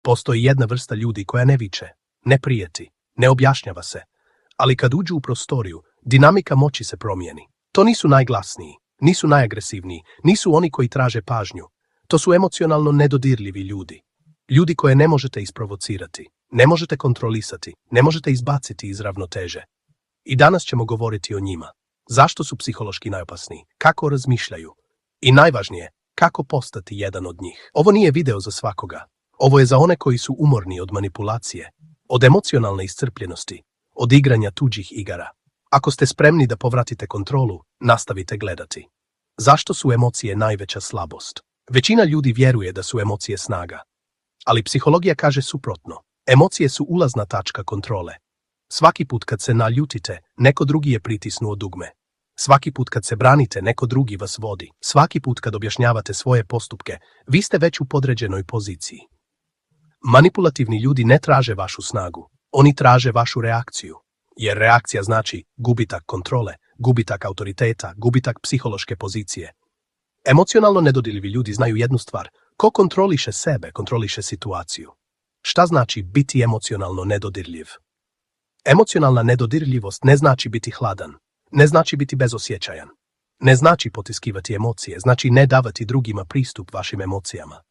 Postoji jedna vrsta ljudi koja ne viče, ne prijeti, ne objašnjava se, ali kad uđu u prostoriju, dinamika moći se promijeni. To nisu najglasniji, nisu najagresivniji, nisu oni koji traže pažnju. To su emocionalno nedodirljivi ljudi. Ljudi koje ne možete isprovocirati, ne možete kontrolisati, ne možete izbaciti iz ravnoteže. I danas ćemo govoriti o njima. Zašto su psihološki najopasniji? Kako razmišljaju? I najvažnije, kako postati jedan od njih? Ovo nije video za svakoga. Ovo je za one koji su umorni od manipulacije, od emocionalne iscrpljenosti, od igranja tuđih igara. Ako ste spremni da povratite kontrolu, nastavite gledati. Zašto su emocije najveća slabost? Većina ljudi vjeruje da su emocije snaga. Ali psihologija kaže suprotno. Emocije su ulazna tačka kontrole. Svaki put kad se naljutite, neko drugi je pritisnuo dugme. Svaki put kad se branite, neko drugi vas vodi. Svaki put kad objašnjavate svoje postupke, vi ste već u podređenoj poziciji. Manipulativni ljudi ne traže vašu snagu. Oni traže vašu reakciju. Jer reakcija znači gubitak kontrole, gubitak autoriteta, gubitak psihološke pozicije. Emocionalno nedodirljivi ljudi znaju jednu stvar. Ko kontroliše sebe, kontroliše situaciju. Šta znači biti emocionalno nedodirljiv? Emocionalna nedodirljivost ne znači biti hladan, ne znači biti bezosjećajan, ne znači potiskivati emocije, znači ne davati drugima pristup vašim emocijama.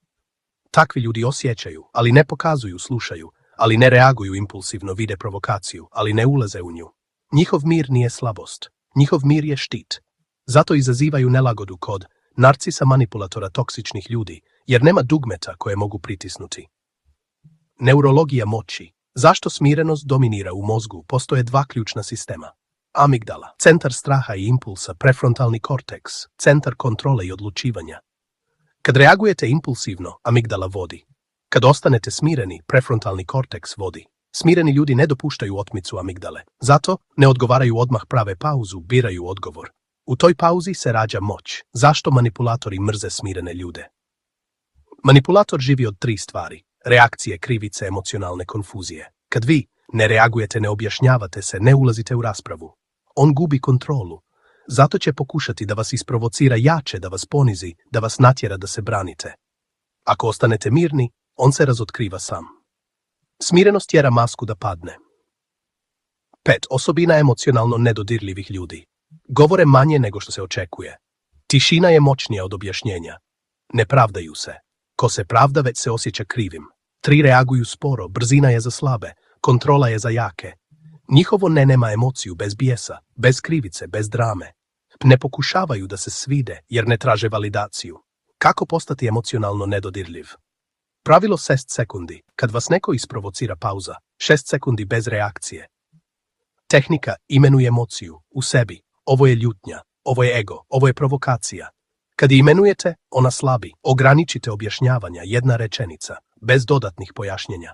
Takvi ljudi osjećaju, ali ne pokazuju, slušaju, ali ne reaguju impulsivno, vide provokaciju, ali ne ulaze u nju. Njihov mir nije slabost, njihov mir je štit. Zato izazivaju nelagodu kod narcisa, manipulatora, toksičnih ljudi, jer nema dugmeta koje mogu pritisnuti. Neurologija moći. Zašto smirenost dominira u mozgu? Postoje dva ključna sistema. Amigdala, centar straha i impulsa, prefrontalni korteks, centar kontrole i odlučivanja. Kad reagujete impulsivno, amigdala vodi. Kad ostanete smireni, prefrontalni korteks vodi. Smireni ljudi ne dopuštaju otmicu amigdale. Zato ne odgovaraju odmah, prave pauzu, biraju odgovor. U toj pauzi se rađa moć. Zašto manipulatori mrze smirene ljude? Manipulator živi od 3 stvari. Reakcije, krivice, emocionalne konfuzije. Kad vi ne reagujete, ne objašnjavate se, ne ulazite u raspravu, on gubi kontrolu. Zato će pokušati da vas isprovocira jače, da vas ponizi, da vas natjera da se branite. Ako ostanete mirni, on se razotkriva sam. Smirenost tjera masku da padne. 5. Osobina emocionalno nedodirljivih ljudi. Govore manje nego što se očekuje. Tišina je moćnija od objašnjenja. Ne pravdaju se. Ko se pravda već se osjeća krivim. 3. Reaguju sporo, brzina je za slabe, kontrola je za jake. Njihovo ne nema emociju bez bijesa, bez krivice, bez drame. Ne pokušavaju da se svide jer ne traže validaciju. Kako postati emocionalno nedodirljiv? Pravilo 6 sekundi. Kad vas neko isprovocira, pauza. 6 sekundi bez reakcije. Tehnika imenuje emociju u sebi. Ovo je ljutnja, ovo je ego, ovo je provokacija. Kad je imenujete, ona slabi. Ograničite objašnjavanja, jedna rečenica, bez dodatnih pojašnjenja.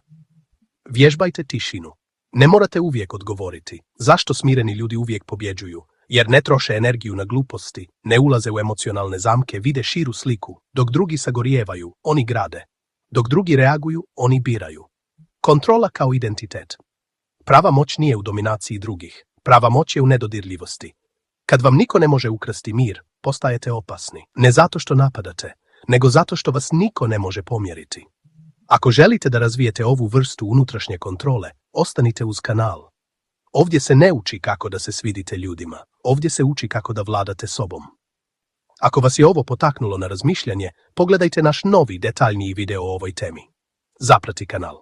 Vježbajte tišinu. Ne morate uvijek odgovoriti. Zašto smireni ljudi uvijek pobjeđuju? Jer ne troše energiju na gluposti, ne ulaze u emocionalne zamke, vide širu sliku. Dok drugi sagorijevaju, oni grade. Dok drugi reaguju, oni biraju. Kontrola kao identitet. Prava moć nije u dominaciji drugih. Prava moć je u nedodirljivosti. Kad vam niko ne može ukrasti mir, postajete opasni. Ne zato što napadate, nego zato što vas niko ne može pomjeriti. Ako želite da razvijete ovu vrstu unutrašnje kontrole, ostanite uz kanal. Ovdje se ne uči kako da se svidite ljudima. Ovdje se uči kako da vladate sobom. Ako vas je ovo potaknulo na razmišljanje, pogledajte naš novi detaljniji video o ovoj temi. Zaprati kanal.